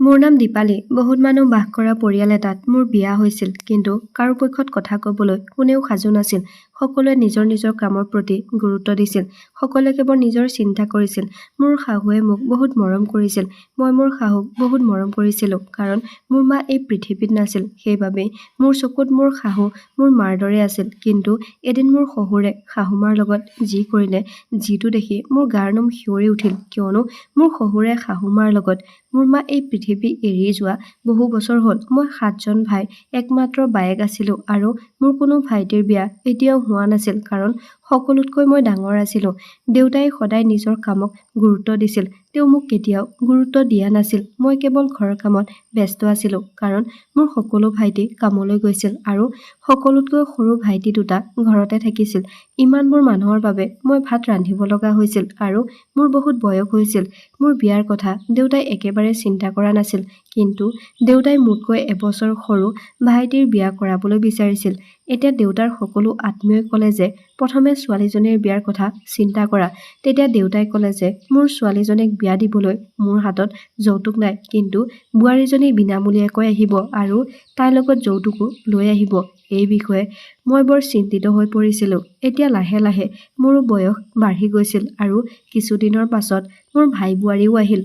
মোৰ নাম দীপালী। বহুত মানুহ বাস কৰা পৰিয়াল এটাত মোৰ বিয়া হৈছিল, কিন্তু কাৰো পক্ষত কথা ক'বলৈ কোনেও সাজু নাছিল। সকলোৱে নিজৰ নিজৰ কামৰ প্ৰতি গুৰুত্ব দিছিল। সকলোৱে কেৱল নিজৰ চিন্তা কৰিছিল। মোৰ শাহুৱে মোক বহুত মৰম কৰিছিল। মই মোৰ শাহুক বহুত মৰম কৰিছিলোঁ, কাৰণ মোৰ মা এই পৃথিৱীত নাছিল। সেইবাবেই মোৰ চকুত মোৰ শাহু মোৰ মাৰ দৰে আছিল। কিন্তু এদিন মোৰ শহুৰে শাহুমাৰ লগত যি কৰিলে, যিটো দেখি মোৰ গাৰ নোম শিয়ৰি উঠিল, কিয়নো মোৰ শহুৰে শাহুমাৰ লগত মোৰ মা এই পৃথিৱী এৰি যোৱা বহু বছৰ হ'ল। মই 7জন ভাই একমাত্ৰ বায়েক আছিলোঁ, আৰু মোৰ কোনো ভাইটিৰ বিয়া এতিয়াও হোৱা নাছিল, কাৰণ সকলোতকৈ মই ডাঙৰ আছিলোঁ। দেউতাই সদায় নিজৰ কামক গুৰুত্ব দিছিল। তেওঁ মোক কেতিয়াও গুৰুত্ব দিয়া নাছিল। মই কেৱল ঘৰৰ কামত ব্যস্ত আছিলোঁ, কাৰণ মোৰ সকলো ভাইটি কামলৈ গৈছিল, আৰু সকলোতকৈ সৰু ভাইটি দুটা ঘৰতে থাকিছিল। ইমানবোৰ মানুহৰ বাবে মই ভাত ৰান্ধিব লগা হৈছিল, আৰু মোৰ বহুত বয়স হৈছিল। মোৰ বিয়াৰ কথা দেউতাই একেবাৰে চিন্তা কৰা নাছিল, কিন্তু দেউতাই মোতকৈ এবছৰ সৰু ভাইটিৰ বিয়া কৰাবলৈ বিচাৰিছিল। এতিয়া দেউতাৰ সকলো আত্মীয়ই ক'লে যে প্ৰথমে ছোৱালীজনীৰ বিয়াৰ কথা চিন্তা কৰা। তেতিয়া দেউতাই ক'লে যে মোৰ ছোৱালীজনীক বিয়া দিবলৈ মোৰ হাতত যৌতুক নাই, কিন্তু বোৱাৰীজনী বিনামূলীয়াকৈ আহিব, আৰু তাইৰ লগত যৌতুকো লৈ আহিব। এই বিষয়ে মই বৰ চিন্তিত হৈ পৰিছিলোঁ। এতিয়া লাহে লাহে মোৰো বয়স বাঢ়ি গৈছিল, আৰু কিছুদিনৰ পাছত মোৰ ভাই বোৱাৰীও আহিল।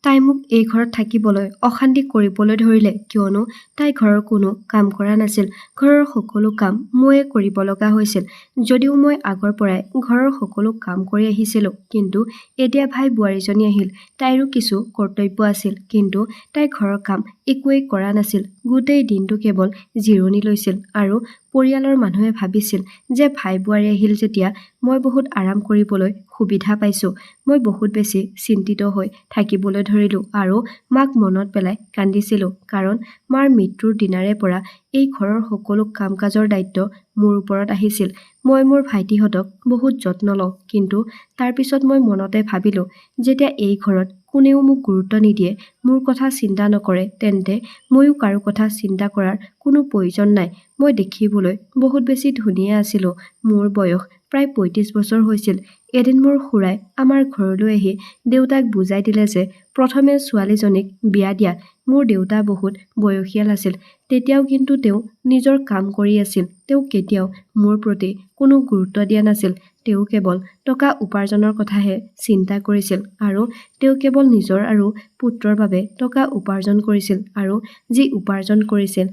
তাই মোক এই ঘৰত থাকিবলৈ অশান্তি কৰিবলৈ ধৰিলে, কিয়নো তাই ঘৰৰ কোনো কাম কৰা নাছিল। ঘৰৰ সকলো কাম ময়ে কৰিব লগা হৈছিল। যদিও মই আগৰ পৰাই ঘৰৰ সকলো কাম কৰি আহিছিলোঁ, কিন্তু এতিয়া ভাই বোৱাৰীজনী আহিল। তাইৰো কিছু কৰ্তব্য আছিল, কিন্তু তাই ঘৰৰ কাম একোৱেই কৰা নাছিল। গোটেই দিনটো কেৱল জিৰণি লৈছিল, আৰু পৰিয়ালৰ মানুহে ভাবিছিল যে ভাই বোৱাৰী আহিল যেতিয়া মই বহুত আৰাম কৰিবলৈ সুবিধা পাইছোঁ। মই বহুত বেছি চিন্তিত হৈ থাকিবলৈ ধৰিলোঁ, আৰু মাক মনত পেলাই কান্দিছিলোঁ, কাৰণ মাৰ মৃত্যুৰ দিনাৰে পৰা এই ঘৰৰ সকলো কাম কাজৰ দায়িত্ব মোৰ ওপৰত আহিছিল। মই মোৰ ভাইটিহঁতক বহুত যত্ন লওঁ, কিন্তু তাৰ পিছত মই মনতে ভাবিলোঁ, যেতিয়া এই ঘৰত কোনেও মোক গুৰুত্ব নিদিয়ে, মোৰ কথা চিন্তা নকৰে, তেন্তে ময়ো কাৰো কথা চিন্তা কৰাৰ কোনো প্ৰয়োজন নাই। মই দেখিবলৈ বহুত বেছি ধুনীয়া আছিলোঁ। মোৰ বয়স প্ৰায় 35 বছৰ হৈছিল। এদিন মোৰ খুৰাই আমাৰ ঘৰলৈ আহি দেউতাক বুজাই দিলে যে প্ৰথমে ছোৱালীজনীক বিয়া দিয়া। মোৰ দেউতা বহুত বয়সীয়াল আছিল, তেতিয়াও কিন্তু তেওঁ নিজৰ কাম কৰি আছিল। তেওঁ কেতিয়াও মোৰ প্ৰতি কোনো গুৰুত্ব দিয়া নাছিল। তেওঁ কেৱল টকা উপাৰ্জনৰ কথাহে চিন্তা কৰিছিল, আৰু তেওঁ কেৱল নিজৰ আৰু পুত্ৰৰ বাবে টকা উপাৰ্জন কৰিছিল, আৰু যি উপাৰ্জন কৰিছিল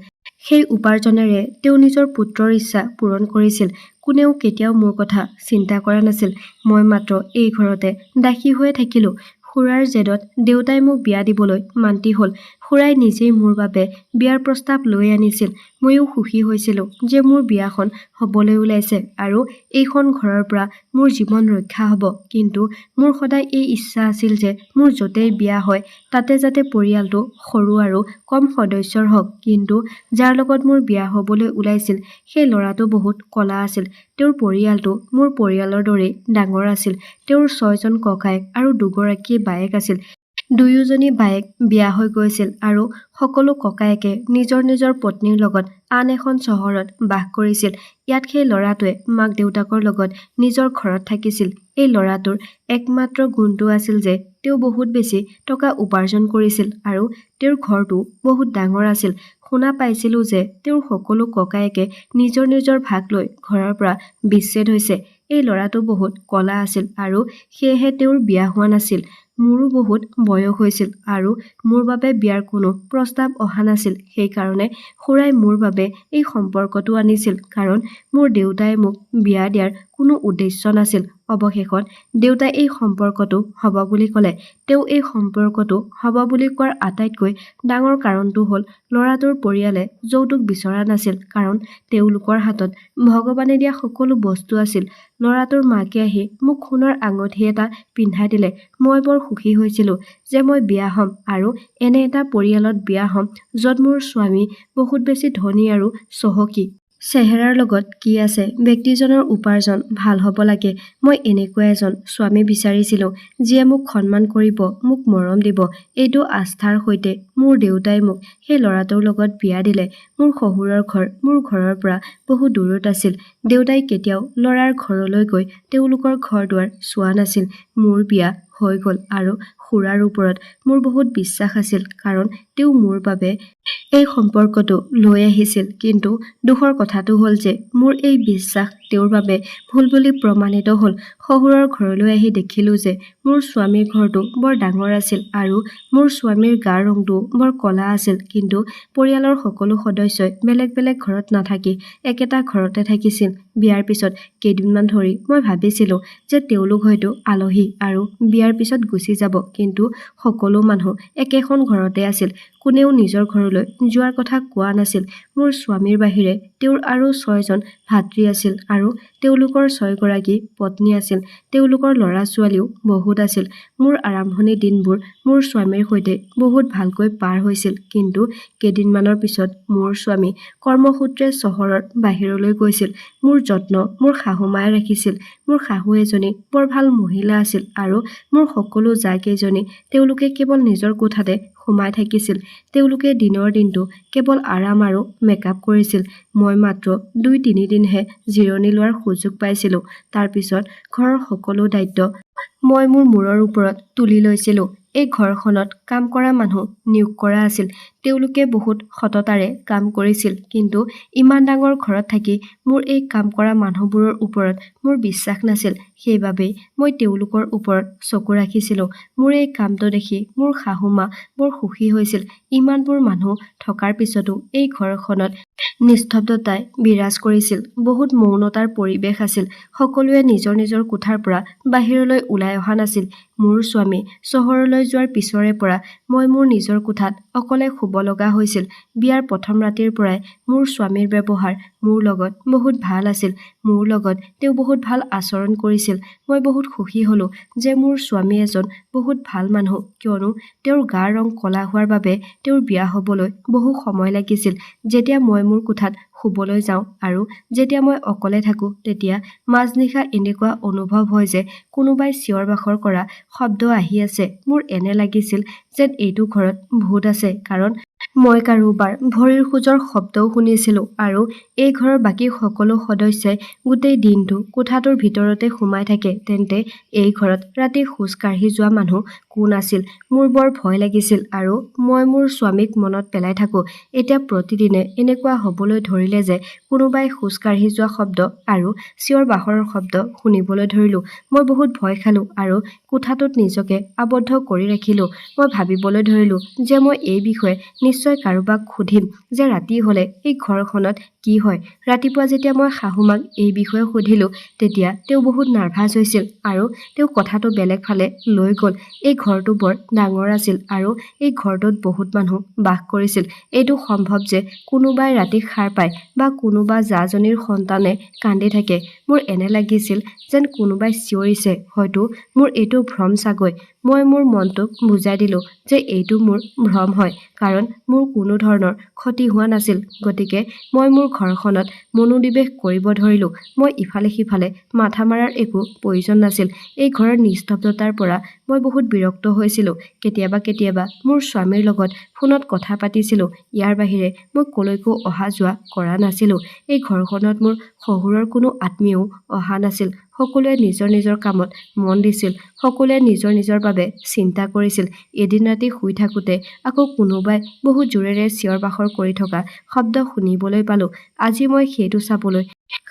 সেই উপাৰ্জনেৰে তেওঁ নিজৰ পুত্ৰৰ ইচ্ছা পূৰণ কৰিছিল। কোনেও কেতিয়াও মোৰ কথা চিন্তা কৰা নাছিল। মই মাত্ৰ এই ঘৰতে দাসী হৈয়ে থাকিলোঁ। খুৰাৰ জেদত দেউতাই মোক বিয়া দিবলৈ মান্তি হ'ল। খুৰাই নিজেই মোৰ বাবে বিয়াৰ প্ৰস্তাৱ লৈ আনিছিল। ময়ো সুখী হৈছিলোঁ যে মোৰ বিয়াখন হ'বলৈ ওলাইছে, আৰু এইখন ঘৰৰ পৰা মোৰ জীৱন ৰক্ষা হ'ব। কিন্তু মোৰ সদায় এই ইচ্ছা আছিল যে মোৰ য'তেই বিয়া হয় তাতে যাতে পৰিয়ালটো সৰু আৰু কম সদস্যৰ হওক। কিন্তু যাৰ লগত মোৰ বিয়া হ'বলৈ ওলাইছিল সেই ল'ৰাটো বহুত ক'লা আছিল। তেওঁৰ পৰিয়ালটো মোৰ পৰিয়ালৰ দৰেই ডাঙৰ আছিল। তেওঁৰ 6জন ককায়েক আৰু দুগৰাকী বায়েক আছিল। দুয়োজনী বায়েক বিয়া হৈ গৈছিল, আৰু সকলো ককায়েকে নিজৰ নিজৰ পত্নীৰ লগত আন এখন চহৰত বাস কৰিছিল। ইয়াত সেই ল'ৰাটোৱে মাক দেউতাকৰ লগত নিজৰ ঘৰত থাকিছিল। এই ল'ৰাটোৰ একমাত্ৰ গুণটো আছিল যে তেওঁ বহুত বেছি টকা উপাৰ্জন কৰিছিল, আৰু তেওঁৰ ঘৰটো বহুত ডাঙৰ আছিল। শুনা পাইছিলোঁ যে তেওঁৰ সকলো ককায়েকে নিজৰ নিজৰ ভাগ লৈ ঘৰৰ পৰা বিচ্ছেদ হৈছে। এই ল'ৰাটো বহুত ক'লা আছিল, আৰু সেয়েহে তেওঁৰ বিয়া হোৱা নাছিল। মোৰো বহুত বয়স হৈছিল, আৰু মোৰ বাবে বিয়াৰ কোনো প্ৰস্তাৱ অহা নাছিল। সেইকাৰণে খুৰাই মোৰ বাবে এই সম্পৰ্কটো আনিছিল, কাৰণ মোৰ দেউতাই মোক বিয়া দিয়াৰ কোনো উদ্দেশ্য নাছিল। অৱশেষত দেউতাই এই সম্পৰ্কটো হ'ব বুলি ক'লে। তেওঁ এই সম্পৰ্কটো হ'ব বুলি কোৱাৰ আটাইতকৈ ডাঙৰ কাৰণটো হ'ল ল'ৰাটোৰ পৰিয়ালে যৌতুক বিচৰা নাছিল, কাৰণ তেওঁলোকৰ হাতত ভগৱানে দিয়া সকলো বস্তু আছিল। ল'ৰাটোৰ মাকে আহি মোক সোণৰ আঙঠি এটা পিন্ধাই দিলে। মই বৰ সুখী হৈছিলোঁ যে মই বিয়া হ'ম, আৰু এনে এটা পৰিয়ালত বিয়া হ'ম য'ত মোৰ স্বামী বহুত বেছি ধনী আৰু চহকী। চেহেৰাৰ লগত কি আছে, ব্যক্তিজনৰ উপাৰ্জন ভাল হ'ব লাগে। মই এনেকুৱা এজন স্বামী বিচাৰিছিলোঁ, যিয়ে মোক সন্মান কৰিব, মোক মৰম দিব। এইটো আস্থাৰ সৈতে মোৰ দেউতাই মোক সেই ল'ৰাটোৰ লগত বিয়া দিলে। মোৰ শহুৰৰ ঘৰ মোৰ ঘৰৰ পৰা বহু দূৰত আছিল। দেউতাই কেতিয়াও ল'ৰাৰ ঘৰলৈ গৈ তেওঁলোকৰ ঘৰ দুৱাৰ চোৱা নাছিল। মোৰ বিয়া হৈ গ'ল, আৰু খুৰাৰ ওপৰত মোৰ বহুত বিশ্বাস আছিল কাৰণ তেওঁ মোৰ বাবে এই সম্পৰ্কটো লৈ আহিছিল। কিন্তু দুখৰ কথাটো হ'ল যে মোৰ এই বিশ্বাস তেওঁৰ বাবে ভুল বুলি প্ৰমাণিত হ'ল। শহুৰৰ ঘৰলৈ আহি দেখিলোঁ যে মোৰ স্বামীৰ ঘৰটো বৰ ডাঙৰ আছিল আৰু মোৰ স্বামীৰ গাৰ ৰংটো বৰ ক'লা আছিল। কিন্তু পৰিয়ালৰ সকলো সদস্যই বেলেগ বেলেগ ঘৰত নাথাকি একেটা ঘৰতে থাকিছিল। বিয়াৰ পিছত কেইদিনমান ধৰি মই ভাবিছিলোঁ যে তেওঁলোক হয়তো আলহী আৰু বিয়াৰ পিছত গুচি যাব, কিন্তু সকলো মানুহ একেখন ঘৰতে আছিল। কোনেও নিজৰ ঘৰলৈ যোৱাৰ কথা কোৱা নাছিল। মোৰ স্বামীৰ বাহিৰে তেওঁৰ আৰু 6জন ভাতৃ আছিল আৰু তেওঁলোকৰ 6গৰাকী পত্নী আছিল। তেওঁলোকৰ ল'ৰা-ছোৱালীও বহুত আছিল। মোৰ আৰম্ভণিৰ দিনবোৰ মোৰ স্বামীৰ সৈতে বহুত ভালকৈ পাৰ হৈছিল। কিন্তু কেইদিনমানৰ পিছত মোৰ স্বামী কৰ্মসূত্ৰে চহৰৰ বাহিৰলৈ গৈছিল। মোৰ যত্ন মোৰ শাহুমায়ে ৰাখিছিল। মোৰ শাহু এজনী বৰ ভাল মহিলা আছিল আৰু মোৰ সকলো জাকেইজনী তেওঁলোকে কেৱল নিজৰ কোঠাতে সোমাই থাকিছিল। তেওঁলোকে দিনৰ দিনটো কেৱল আৰাম আৰু মেকআপ কৰিছিল। মই মাত্ৰ 2-3 দিনহে জিৰণি লোৱাৰ সুযোগ পাইছিলোঁ। তাৰ পিছত ঘৰৰ সকলো দায়িত্ব মই মোৰ মূৰৰ ওপৰত তুলি লৈছিলোঁ। এই ঘৰখনত কাম কৰা মানুহ নিয়োগ কৰা আছিল। তেওঁলোকে বহুত সততাৰে কাম কৰিছিল। কিন্তু ইমান ডাঙৰ ঘৰত থাকি মোৰ এই কাম কৰা মানুহবোৰৰ ওপৰত মোৰ বিশ্বাস নাছিল। সেইবাবেই মই তেওঁলোকৰ ওপৰত চকু ৰাখিছিলোঁ। মোৰ এই কামটো দেখি মোৰ শাহুমা বৰ সুখী হৈছিল। ইমানবোৰ মানুহ থকাৰ পিছতো এই ঘৰখনত নিস্তব্ধতাই বিৰাজ কৰিছিল। বহুত মৌনতাৰ পৰিৱেশ আছিল। সকলোৱে নিজৰ নিজৰ কোঠাৰ পৰা বাহিৰলৈ ওলাই অহা নাছিল। মোৰ স্বামী চহৰলৈ যোৱাৰ পিছৰে পৰা মই মোৰ নিজৰ কোঠাত অকলে শুব লগা হৈছিল। বিয়াৰ প্ৰথম ৰাতিৰ পৰাই মোৰ স্বামীৰ ব্যৱহাৰ মোৰ লগত বহুত ভাল আছিল। মোৰ লগত তেওঁ বহুত ভাল আচৰণ কৰিছিল। মই বহুত সুখী হ'লোঁ যে মোৰ স্বামী এজন বহুত ভাল মানুহ, কিয়নো তেওঁৰ গাৰ ৰং ক'লা হোৱাৰ বাবে তেওঁৰ বিয়া হ'বলৈ বহু সময় লাগিছিল। যেতিয়া মই মোৰ কোঠাত শুবলৈ যাওঁ আৰু যেতিয়া মই অকলে থাকোঁ, তেতিয়া মাজনিশা এনেকুৱা অনুভৱ হয় যে কোনোবাই চিঞৰ-বাখৰ কৰা শব্দ আহি আছে। মোৰ এনে লাগিছিল যেন এইটো ঘৰত ভূত আছে, কাৰণ মই কাৰোবাৰ ভৰিৰ খোজৰ শব্দও শুনিছিলোঁ আৰু এই ঘৰৰ বাকী সকলো সদস্যই গোটেই দিনটো কোঠাটোৰ ভিতৰতে সোমাই থাকে। তেন্তে এই ঘৰত ৰাতি খোজ কাঢ়ি যোৱা মানুহ কোন আছিল? মোৰ বৰ ভয় লাগিছিল আৰু মই মোৰ স্বামীক মনত পেলাই থাকোঁ। এতিয়া প্ৰতিদিনে এনেকুৱা হ'বলৈ ধৰিলে যে কোনোবাই খোজ কাঢ়ি যোৱা শব্দ আৰু চিঞৰ-বাখৰৰ শব্দ শুনিবলৈ ধৰিলোঁ। মই বহুত ভয় খালোঁ আৰু কোঠাটোত নিজকে আবদ্ধ কৰি ৰাখিলোঁ। মই ভাবিবলৈ ধৰিলোঁ যে মই এই বিষয়ে নিশ্চয় কাৰোবাক সুধিম যে ৰাতি হ'লে এই ঘৰখনত কি হয়। ৰাতিপুৱা যেতিয়া মই শাহুমাক এই বিষয়ে সুধিলোঁ, তেতিয়া তেওঁ বহুত নাৰ্ভাছ হৈছিল আৰু তেওঁ কথাটো বেলেগ ফালে লৈ গ'ল। এই ঘৰটো বৰ ডাঙৰ আছিল আৰু এই ঘৰটোত বহুত মানুহ বাস কৰিছিল। এইটো সম্ভৱ যে কোনোবাই ৰাতি সাৰ পায় বা কোনোবা জাজনীৰ সন্তানে কান্দি থাকে। মোৰ এনে লাগিছিল যেন কোনোবাই চিঞৰিছে। হয়তো মোৰ এইটো ভ্ৰম চাগৈ। মই মোৰ মনটোক বুজাই দিলোঁ যে এইটো মোৰ ভ্ৰম হয়, কাৰণ মোৰ কোনো ধৰণৰ ক্ষতি হোৱা নাছিল। গতিকে মই মোৰ ঘৰখনত মনোনিৱেশ কৰিব ধৰিলোঁ। মই ইফালে সিফালে মাথা মাৰাৰ একো প্ৰয়োজন নাছিল। এই ঘৰৰ নিস্তব্ধতাৰ পৰা মই বহুত বিৰক্ত হৈছিলোঁ। কেতিয়াবা কেতিয়াবা মোৰ স্বামীৰ লগত ফোনত কথা পাতিছিলোঁ। ইয়াৰ বাহিৰে মই কলৈকো অহা-যোৱা কৰা নাছিলোঁ। এই ঘৰখনত মোৰ শহুৰৰ কোনো আত্মীয়ও অহা নাছিল। সকলোৱে নিজৰ নিজৰ কামত মন দিছিল। সকলোৱে নিজৰ নিজৰ বাবে চিন্তা কৰিছিল। এদিন ৰাতি শুই থাকোঁতে আকৌ কোনোবাই বহু জোৰেৰে চিঞৰ-বাখৰ কৰি থকা শব্দ শুনিবলৈ পালোঁ। আজি মই সেইটো চাবলৈ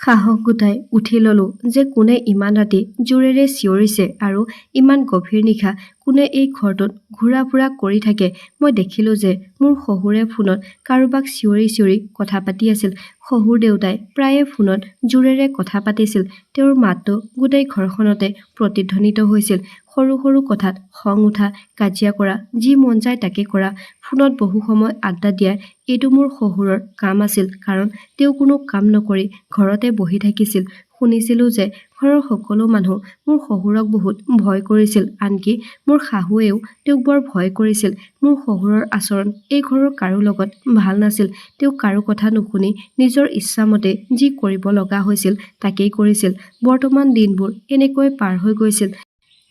সাহস গোটাই উঠি ল'লোঁ যে কোনে ইমান ৰাতি জোৰেৰে চিঞৰিছে আৰু ইমান গভীৰ নিশা কোনে এই ঘৰটোত ঘূৰা-ফুৰা কৰি থাকে। মই দেখিলোঁ যে মোৰ শহুৰে ফোনত কাৰোবাক চিঞৰি চিঞৰি কথা পাতি আছিল। শহুৰ দেউতাই প্ৰায়ে ফোনত জোৰেৰে কথা পাতিছিল। তেওঁৰ মাতটো গোটেই ঘৰখনতে প্ৰতিধ্বনিত হৈছিল। সৰু সৰু কথাত খং উঠা, কাজিয়া কৰা, যি মন যায় তাকে কৰা, ফোনত বহু সময় আড্ডা দিয়া, এইটো মোৰ শহুৰৰ কাম আছিল, কাৰণ তেওঁ কোনো কাম নকৰি ঘৰতে বহি থাকিছিল। শুনিছিলোঁ যে ঘৰৰ সকলো মানুহ মোৰ শহুৰক বহুত ভয় কৰিছিল, আনকি মোৰ শাহুৱেও তেওঁক বৰ ভয় কৰিছিল। মোৰ শহুৰৰ আচৰণ এই ঘৰৰ কাৰো লগত ভাল নাছিল। তেওঁ কাৰো কথা নুশুনি নিজৰ ইচ্ছামতে যি কৰিব লগা হৈছিল তাকেই কৰিছিল। বৰ্তমান দিনবোৰ এনেকৈ পাৰ হৈ গৈছিল।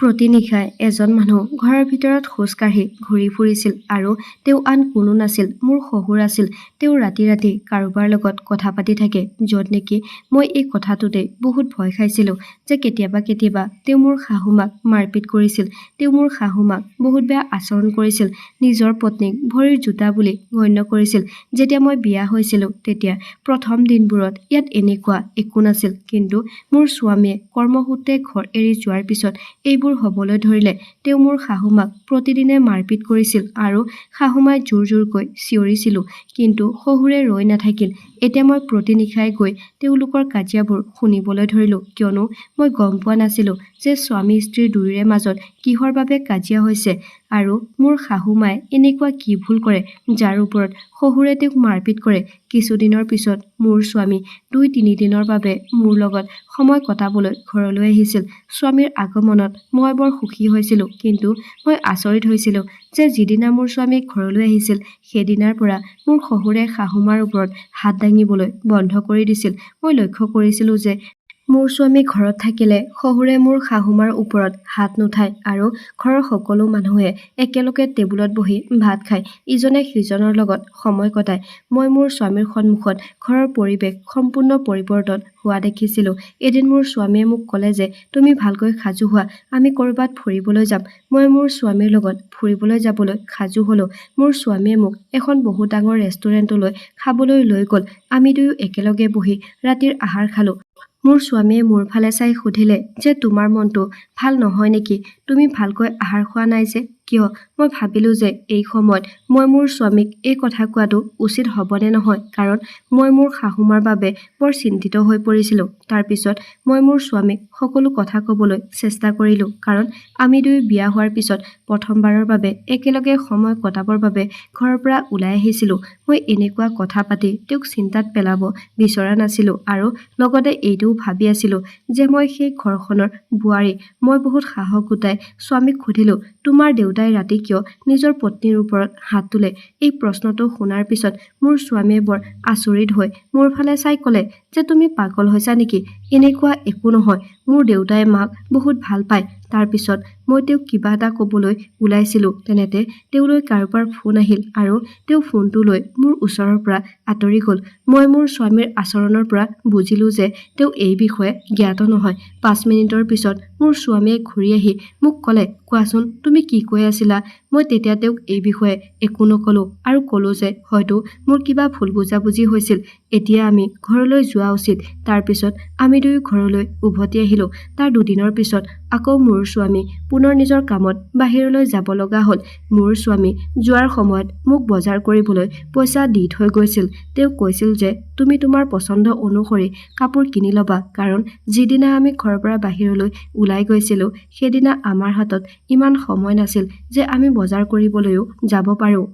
প্ৰতি নিশাই এজন মানুহ ঘৰৰ ভিতৰত খোজ কাঢ়ি ঘূৰি ফুৰিছিল আৰু তেওঁ আন কোনো নাছিল, মোৰ শহুৰ আছিল। তেওঁ ৰাতি ৰাতি কাৰোবাৰ লগত কথা পাতি থাকে, য'ত নেকি মই এই কথাটোতে বহুত ভয় খাইছিলোঁ যে কেতিয়াবা কেতিয়াবা তেওঁ মোৰ শাহুমাক মাৰপিট কৰিছিল। তেওঁ মোৰ শাহুমাক বহুত বেয়া আচৰণ কৰিছিল। নিজৰ পত্নীক ভৰিৰ জোতা বুলি গণ্য কৰিছিল। যেতিয়া মই বিয়া হৈছিলোঁ তেতিয়া প্ৰথম দিনবোৰত ইয়াত এনেকুৱা একো নাছিল, কিন্তু মোৰ স্বামীয়ে কৰ্মসূত্ৰে ঘৰ এৰি যোৱাৰ পিছত এইবোৰ হ'বলৈ ধৰিলে। তেওঁ মোৰ শাহুমাক প্ৰতিদিনে মাৰপিট কৰিছিল আৰু শাহুমাই জোৰ জোৰকৈ চিঞৰিছিলোঁ, কিন্তু শহুৰে ৰৈ নাথাকিল। এতিয়া মই প্ৰতিনিশাই গৈ তেওঁলোকৰ কাজিয়াবোৰ শুনিবলৈ ধৰিলোঁ, কিয়নো মই গম পোৱা নাছিলোঁ যে স্বামী স্ত্ৰীৰ দুয়োৰে মাজত কিহৰ বাবে কাজিয়া হৈছে আৰু মোৰ শাহুমাই এনেকুৱা কি ভুল কৰে যাৰ ওপৰত শহুৰে তেওঁক মাৰপিট কৰে। কিছুদিনৰ পিছত মোৰ স্বামী 2-3 দিনৰ বাবে মোৰ লগত সময় কটাবলৈ ঘৰলৈ আহিছিল। স্বামীৰ আগমনত মই বৰ সুখী হৈছিলোঁ, কিন্তু মই আচৰিত হৈছিলোঁ যে যিদিনা মোৰ স্বামী ঘৰলৈ আহিছিল সেইদিনাৰ পৰা মোৰ শহুৰে শাহুমাৰ ওপৰত হাত দাঙিবলৈ বন্ধ কৰি দিছিল। মই লক্ষ্য কৰিছিলোঁ যে মোৰ স্বামী ঘৰত থাকিলে শহুৰে মোৰ শাহুমাৰ ওপৰত হাত নুঠায় আৰু ঘৰৰ সকলো মানুহে একেলগে টেবুলত বহি ভাত খায়, ইজনে সিজনৰ লগত সময় কটায়। মই মোৰ স্বামীৰ সন্মুখত ঘৰৰ পৰিৱেশ সম্পূৰ্ণ পৰিৱৰ্তন হোৱা দেখিছিলোঁ। এদিন মোৰ স্বামীয়ে মোক ক'লে যে তুমি ভালকৈ সাজু হোৱা, আমি ক'ৰবাত ফুৰিবলৈ যাম। মই মোৰ স্বামীৰ লগত ফুৰিবলৈ যাবলৈ সাজু হ'লোঁ। মোৰ স্বামীয়ে মোক এখন বহুত ডাঙৰ ৰেষ্টুৰেণ্টলৈ খাবলৈ লৈ গ'ল। আমি দুয়ো একেলগে বহি ৰাতিৰ আহাৰ খালোঁ। মোৰ স্বামীয়ে মোৰ ফালে চাই সুধিলে যে তোমাৰ মনটো ভাল নহয় নেকি? তুমি ভালকৈ আহাৰ খোৱা নাই যে কিয়? মই ভাবিলোঁ যে এই সময়ত মই মোৰ স্বামীক এই কথা কোৱাটো উচিত হ'বনে নহয়, কাৰণ মই মোৰ শাহুমাৰ বাবে বৰ চিন্তিত হৈ পৰিছিলোঁ। তাৰপিছত মই মোৰ স্বামীক সকলো কথা ক'বলৈ চেষ্টা কৰিলোঁ, কাৰণ আমি দুয়ো বিয়া হোৱাৰ পিছত প্ৰথমবাৰৰ বাবে একেলগে সময় কটাবৰ বাবে ঘৰৰ পৰা ওলাই আহিছিলোঁ। মই এনেকুৱা কথা পাতি তেওঁক চিন্তাত পেলাব বিচৰা নাছিলোঁ আৰু লগতে এইটোও ভাবি আছিলোঁ যে মই সেই ঘৰখনৰ বোৱাৰী। মই বহুত সাহস গোটাই স্বামীক সুধিলোঁ, তোমাৰ দেউতাই ৰাতি কিয় নিজৰ পত্নীৰ ওপৰত হাত তোলে? এই প্ৰশ্নটো শুনাৰ পিছত মোৰ স্বামীয়ে বৰ আচৰিত হৈ মোৰ ফালে চাই ক'লে যে তুমি পাগল হৈছা নেকি? এনেকুৱা একো নহয়, মোৰ দেউতাই মাক বহুত ভাল পায়। তাৰপিছত মই তেওঁক কিবা এটা ক'বলৈ ওলাইছিলোঁ, তেনেতে তেওঁলৈ কাৰোবাৰ ফোন আহিল আৰু তেওঁ ফোনটো লৈ মোৰ ওচৰৰ পৰা আঁতৰি গ'ল। মই মোৰ স্বামীৰ আচৰণৰ পৰা বুজিলোঁ যে তেওঁ এই বিষয়ে জ্ঞাত নহয়। 5 মিনিটৰ পিছত মোৰ স্বামীয়ে ঘূৰি আহি মোক ক'লে, কোৱাচোন তুমি কি কৈ আছিলা? মই তেতিয়া তেওঁক এই বিষয়ে একো নক'লোঁ আৰু ক'লোঁ যে হয়তো মোৰ কিবা ভুল বুজাবুজি হৈছিল। এতিয়া আমি ঘৰলৈ যোৱা উচিত। তাৰপিছত আমি দুয়ো ঘৰলৈ উভতি আহিলোঁ। তাৰ 2 দিনৰ পিছত আকৌ মোৰ স্বামী পুনৰ নিজৰ কামত বাহিৰলৈ যাব লগা হ'ল। মোৰ স্বামী যোৱাৰ সময়ত মোক বজাৰ কৰিবলৈ পইচা দি থৈ গৈছিল। তেওঁ কৈছিল যে তুমি তোমাৰ পচন্দ অনুসৰি কাপোৰ কিনি ল'বা, কাৰণ যিদিনা আমি ঘৰৰ পৰা বাহিৰলৈ ওলাই গৈছিলোঁ সেইদিনা আমাৰ হাতত ইমান সময় নাছিল যে আমি বজাৰ কৰিবলৈও যাব পাৰোঁ।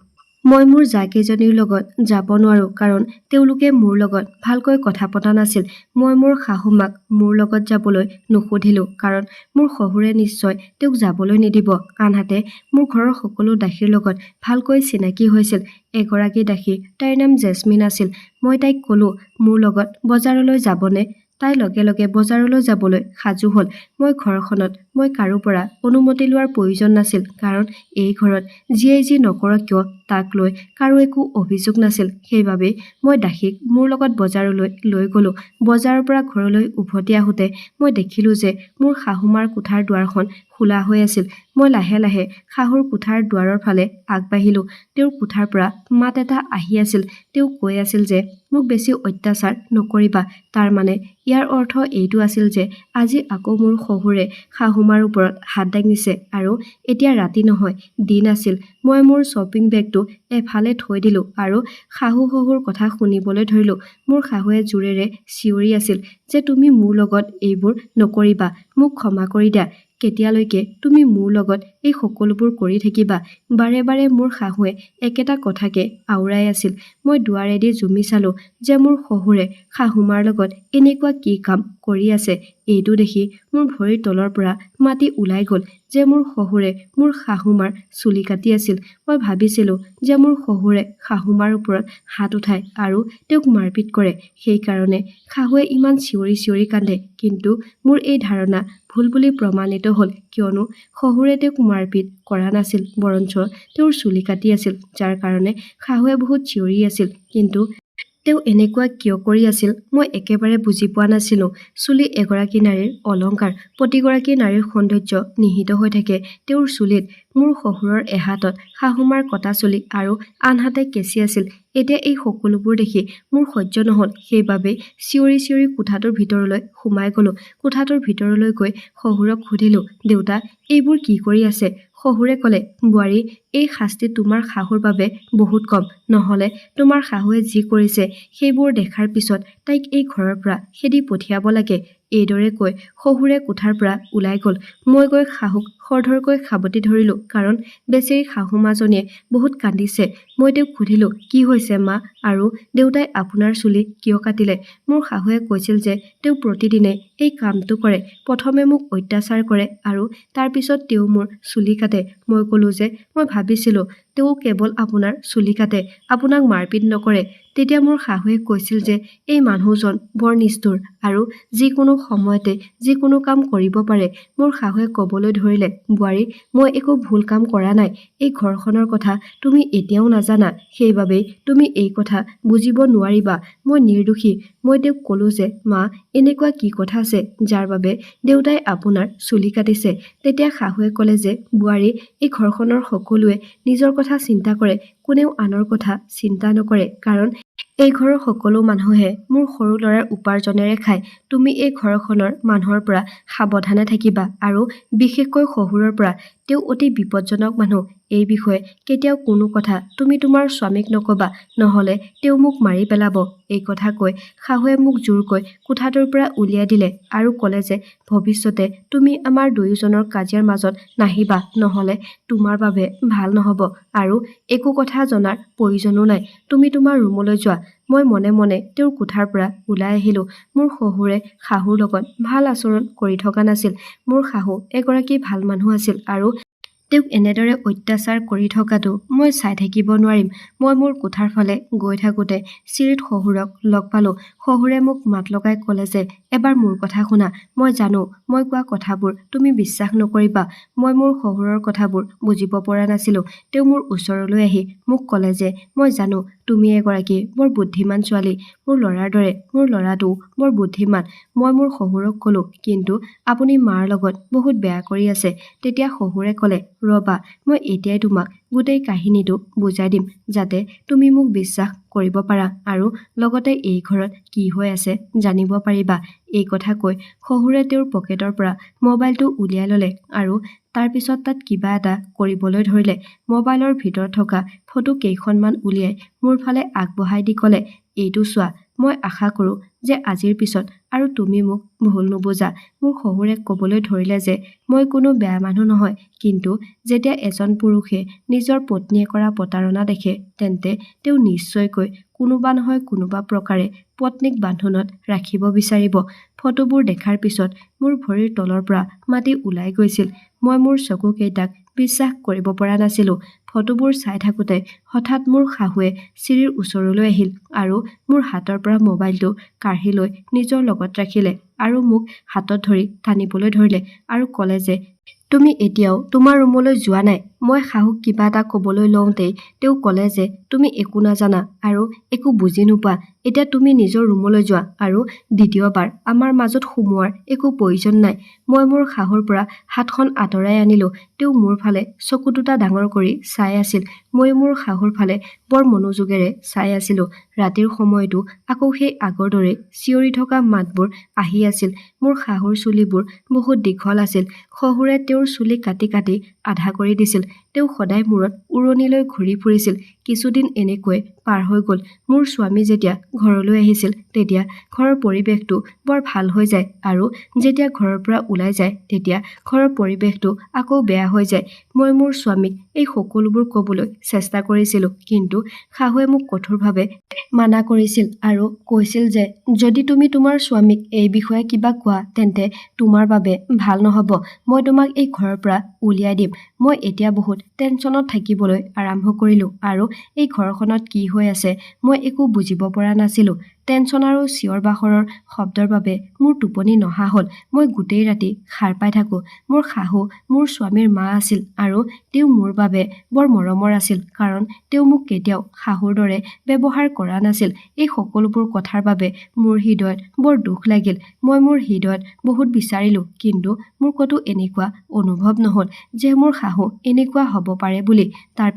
মই মোৰ জাকেইজনীৰ লগত যাব নোৱাৰোঁ, কাৰণ তেওঁলোকে মোৰ লগত ভালকৈ কথা পতা নাছিল। মই মোৰ শাহুমাক মোৰ লগত যাবলৈ নুসুধিলোঁ, কাৰণ মোৰ শহুৰে নিশ্চয় তেওঁক যাবলৈ নিদিব। আনহাতে মোৰ ঘৰৰ সকলো দাসীৰ লগত ভালকৈ চিনাকি হৈছিল। এগৰাকী দাসী, তাইৰ নাম জেচমিন আছিল। মই তাইক ক'লোঁ, মোৰ লগত বজাৰলৈ যাবনে? তাই লগে লগে বজাৰলৈ যাবলৈ সাজু হ'ল। মই ঘৰখনত মই কাৰো পৰা অনুমতি লোৱাৰ প্ৰয়োজন নাছিল, কাৰণ এই ঘৰত যিয়ে যি নকৰক কিয় তাক লৈ কাৰো একো অভিযোগ নাছিল। সেইবাবেই মই দাসীক মোৰ লগত বজাৰলৈ লৈ গ'লোঁ। বজাৰৰ পৰা ঘৰলৈ উভতি আহোঁতে মই দেখিলোঁ যে মোৰ শাহুমাৰ কোঠাৰ দুৱাৰখন খোলা হৈ আছিল। মই লাহে লাহে শাহুৰ কোঠাৰ দুৱাৰৰ ফালে আগবাঢ়িলোঁ। তেওঁৰ কোঠাৰ পৰা মাত এটা আহি আছিল। তেওঁ কৈ আছিল যে মোক বেছি অত্যাচাৰ নকৰিবা। তাৰ মানে ইয়াৰ অৰ্থ এইটো আছিল যে আজি আকৌ মোৰ শহুৰে শাহুমাৰ ওপৰত হাত দাঙিছে আৰু এতিয়া ৰাতি নহয়, দিন আছিল। মই মোৰ শ্বপিং বেগটো এফালে থৈ দিলোঁ আৰু শাহু শহুৰ কথা শুনিবলৈ ধৰিলোঁ। মোৰ শাহুৱে জোৰেৰে চিঞৰি আছিল যে তুমি মোৰ লগত এইবোৰ নকৰিবা, মোক ক্ষমা কৰি দিয়া। কেতিয়ালৈকে তুমি মোৰ লগত এই সকলোবোৰ কৰি থাকিবা? বাৰে বাৰে মোৰ শাহুৱে একেটা কথাকে আওৰাই আছিল। মই দুৱাৰেদি জুমি চালোঁ যে মোৰ শহুৰে শাহুমাৰ লগত এনেকুৱা কি কাম কৰি আছে। এইটো দেখি মোৰ ভৰিৰ তলৰ পৰা মাটি ওলাই গ'ল যে মোৰ শহুৰে মোৰ শাহুমাৰ চুলি কাটি আছিল। মই ভাবিছিলোঁ যে মোৰ শহুৰে শাহুমাৰ ওপৰত হাত উঠায় আৰু তেওঁক মাৰপিট কৰে, সেইকাৰণে শাহুৱে ইমান চিঞৰি চিঞৰি কান্দে। কিন্তু মোৰ এই ধাৰণা ভুল বুলি প্ৰমাণিত হ'ল, কিয়নো শহুৰে তেওঁক মাৰপিট কৰা নাছিল, বৰঞ্চ তেওঁৰ চুলি কাটি আছিল, যাৰ কাৰণে শাহুৱে বহুত চিঞৰি আছিল। কিন্তু তেওঁ এনেকুৱা কিয় কৰি আছিল মই একেবাৰে বুজি পোৱা নাছিলোঁ। চুলি এগৰাকী নাৰীৰ অলংকাৰ, প্ৰতিগৰাকী নাৰীৰ সৌন্দৰ্য নিহিত হৈ থাকে তেওঁৰ চুলিত। মোৰ শহুৰৰ এহাতত শাহুমাৰ কটা চুলি আৰু আনহাতে কেঁচি আছিল। এতিয়া এই সকলোবোৰ দেখি মোৰ সহ্য নহ'ল, সেইবাবেই চিঞৰি চিঞৰি কোঠাটোৰ ভিতৰলৈ সোমাই গ'লো। কোঠাটোৰ ভিতৰলৈ গৈ শহুৰক সুধিলোঁ, দেউতা এইবোৰ কি কৰি আছে? শহুৰে ক'লে, বোৱাৰী, এই শাস্তি তোমাৰ শাহুৰ বাবে বহুত কম, নহ'লে তোমাৰ শাহুৱে যি কৰিছে সেইবোৰ দেখাৰ পিছত তাইক এই ঘৰৰ পৰা খেদি পঠিয়াব লাগে। এইদৰে কৈ শহুৰে কোঠাৰ পৰা ওলাই গ'ল। মই গৈ শাহুক খৰধৰকৈ সাবটি ধৰিলোঁ, কাৰণ বেচেৰী শাহুমাজনীয়ে বহুত কান্দিছে। মই তেওঁক সুধিলোঁ, কি হৈছে মা, আৰু দেউতাই আপোনাৰ চুলি কিয় কাটিলে? মোৰ শাহুৱে কৈছিল যে তেওঁ প্ৰতিদিনে এই কামটো কৰে। প্ৰথমে মোক অত্যাচাৰ কৰে আৰু তাৰ পিছত তেওঁ মোৰ চুলি কাটে। মই ক'লোঁ যে মই ভাবিছিলোঁ তেওঁ কেৱল আপোনাৰ চুলি কাটে, আপোনাক মাৰপিট নকৰে। তেতিয়া মোৰ শাহুৱে কৈছিল যে এই মানুহজন বৰ নিষ্ঠুৰ আৰু যিকোনো সময়তে যিকোনো কাম কৰিব পাৰে। মোৰ শাহুৱে ক'বলৈ ধৰিলে, বোৱাৰী, মই একো ভুল কাম কৰা নাই। এই ঘৰখনৰ কথা তুমি এতিয়াও নাজানা, সেইবাবেই তুমি এই কথা বুজিব নোৱাৰিবা। মই নিৰ্দোষী। মই তেওঁক ক'লোঁ যে মা, এনেকুৱা কি কথা আছে যাৰ বাবে দেউতাই আপোনাৰ চুলি কাটিছে? তেতিয়া শাহুৱে ক'লে যে বোৱাৰী, এই ঘৰখনৰ সকলোৱে নিজৰ কথা চিন্তা কৰে, কোনেও আনৰ কথা চিন্তা নকৰে, কাৰণ এই ঘৰৰ সকলো মানুহে মোৰ সৰু ল'ৰাৰ উপাৰ্জনেৰে খায়। তুমি এই ঘৰখনৰ মানুহৰ পৰা সাৱধানে থাকিবা, আৰু বিশেষকৈ শহুৰৰ পৰা। তেওঁ অতি বিপদজনক মানুহ। এই বিষয়ে কেতিয়াও কোনো কথা তুমি তোমাৰ স্বামীক নক'বা, নহ'লে তেওঁ মোক মাৰি পেলাব। এই কথা কৈ শাহুৱে মোক জোৰকৈ কোঠাটোৰ পৰা উলিয়াই দিলে আৰু ক'লে যে ভৱিষ্যতে তুমি আমাৰ দুয়োজনৰ কাজিয়াৰ মাজত নাহিবা, নহ'লে তোমাৰ বাবে ভাল নহ'ব, আৰু একো কথা জনাৰ প্ৰয়োজনো নাই। তুমি তোমাৰ ৰুমলৈ যোৱা। মই মনে মনে তেওঁৰ কোঠাৰ পৰা ওলাই আহিলোঁ। মোৰ শহুৰে শাহুৰ লগত ভাল আচৰণ কৰি থকা নাছিল। মোৰ শাহু এগৰাকী ভাল মানুহ আছিল, আৰু তেওঁক এনেদৰে অত্যাচাৰ কৰি থকাটো মই চাই থাকিব নোৱাৰিম। মই মোৰ কোঠাৰ ফালে গৈ থাকোঁতে চিৰিত শহুৰক লগ পালোঁ। শহুৰে মোক মাত লগাই ক'লে যে এবাৰ মোৰ কথা শুনা। মই জানো মই কোৱা কথাবোৰ তুমি বিশ্বাস নকৰিবা। মই মোৰ শহুৰৰ কথাবোৰ বুজিব পৰা নাছিলোঁ। তেওঁ মোৰ ওচৰলৈ আহি মোক ক'লে যে মই জানো তুমি এগৰাকী বৰ বুদ্ধিমান ছোৱালী, মোৰ ল'ৰাৰ দৰে। মোৰ ল'ৰাটোও বৰ বুদ্ধিমান। মই মোৰ শহুৰক ক'লোঁ, কিন্তু আপুনি মাৰ লগত বহুত বেয়া কৰি আছে। তেতিয়া শহুৰে ক'লে, ৰ'বা, মই এতিয়াই তোমাক গোটেই কাহিনীটো বুজাই দিম, যাতে তুমি মোক বিশ্বাস কৰিব পাৰা আৰু লগতে এই ঘৰত কি হৈ আছে জানিব পাৰিবা। এই কথা কৈ শহুৰে তেওঁৰ পকেটৰ পৰা মোবাইলটো উলিয়াই ল'লে আৰু তাৰ পিছত তাত কিবা এটা কৰিবলৈ ধৰিলে। মোবাইলৰ ভিতৰত থকা ফটো কেইখনমান উলিয়াই মোৰ ফালে আগবঢ়াই দি ক'লে, এইটো চোৱা। মই আশা কৰোঁ যে আজিৰ পিছত আৰু তুমি মোক ভুল নুবুজা। মোৰ শহুৰে ক'বলৈ ধৰিলে যে মই কোনো বেয়া মানুহ নহয়, কিন্তু যেতিয়া এজন পুৰুষে নিজৰ পত্নীয়ে কৰা প্ৰতাৰণা দেখে, তেন্তে তেওঁ নিশ্চয়কৈ কোনোবা নহয় কোনোবা প্ৰকাৰে পত্নীক বান্ধোনত ৰাখিব বিচাৰিব। ফটোবোৰ দেখাৰ পিছত মোৰ ভৰিৰ তলৰ পৰা মাটি ওলাই গৈছিল। মই মোৰ চকুকেইটাক বিশ্বাস কৰিব পৰা নাছিলোঁ। ফটোবোৰ চাই থাকোঁতে হঠাৎ মোৰ শাহুৱে চিৰিৰ ওচৰলৈ আহিল আৰু মোৰ হাতৰ পৰা মোবাইলটো কাঢ়ি লৈ নিজৰ লগত ৰাখিলে আৰু মোক হাতত ধৰি টানিবলৈ ধৰিলে আৰু ক'লে যে তুমি এতিয়াও তোমাৰ ৰুমলৈ যোৱা নাই। মই শাহুক কিবা এটা ক'বলৈ লওঁতেই তেওঁ ক'লে যে তুমি একো নাজানা আৰু একো বুজি নোপোৱা। এতিয়া তুমি নিজৰ ৰুমলৈ যোৱা আৰু দ্বিতীয়বাৰ আমাৰ মাজত সোমোৱাৰ একো প্ৰয়োজন নাই। মই মোৰ শাহুৰ পৰা হাতখন আঁতৰাই আনিলোঁ। তেওঁ মোৰ ফালে চকু দুটা ডাঙৰ কৰি চাই আছিল। মই মোৰ শাহুৰ ফালে বৰ মনোযোগেৰে চাই আছিলোঁ। ৰাতিৰ সময়তো আকৌ সেই আগৰ দৰে চিঞৰি থকা মাতবোৰ আহি আছিল। মোৰ শাহুৰ চুলিবোৰ বহুত দীঘল আছিল। শহুৰে তেওঁৰ চুলি কাটি কাটি আধা কৰি দিছিল। তেওঁ সদায় মূৰত উৰণি লৈ ঘূৰি ফুৰিছিল। কিছুদিন এনেকৈ পাৰ হৈ গ'ল। মোৰ স্বামী যেতিয়া ঘৰলৈ আহিছিল, তেতিয়া ঘৰৰ পৰিৱেশটো বৰ ভাল হৈ যায়, আৰু যেতিয়া ঘৰৰ পৰা ওলাই যায়, তেতিয়া ঘৰৰ পৰিৱেশটো আকৌ বেয়া হৈ যায়। মই মোৰ স্বামীক এই সকলোবোৰ ক'বলৈ চেষ্টা কৰিছিলোঁ, কিন্তু শাহুৱে মোক কঠোৰভাৱে মানা কৰিছিল আৰু কৈছিল যে যদি তুমি তোমাৰ স্বামীক এই বিষয়ে কিবা কোৱা, তেন্তে তোমাৰ বাবে ভাল নহ'ব। মই তোমাক এই ঘৰৰ পৰা উলিয়াই দিম। মই এতিয়া বহুত টেনচনত থাকিবলৈ আৰম্ভ কৰিলোঁ, আৰু এই ঘৰখনত কি হৈ আছে মই একো বুজিব পৰা নাছিলোঁ। টেনচন আৰু চিঞৰ বাখৰৰ শব্দৰ বাবে মোৰ টোপনি নহা হ'ল। মই গোটেই ৰাতি সাৰ পাই থাকোঁ। মোৰ শাহু মোৰ স্বামীৰ মা আছিল আৰু তেওঁ মোৰ বাবে বৰ মৰমৰ আছিল, কাৰণ তেওঁ মোক কেতিয়াও শাহুৰ দৰে ব্যৱহাৰ কৰা নাছিল। এই সকলোবোৰ কথাৰ বাবে মোৰ হৃদয়ত বৰ দুখ লাগিল। মই মোৰ হৃদয়ত বহুত বিচাৰিলোঁ, কিন্তু মোৰ ক'তো এনেকুৱা অনুভৱ নহ'ল যে মোৰ শাহু এনেকুৱা হ'ব পাৰে বুলি। তাৰ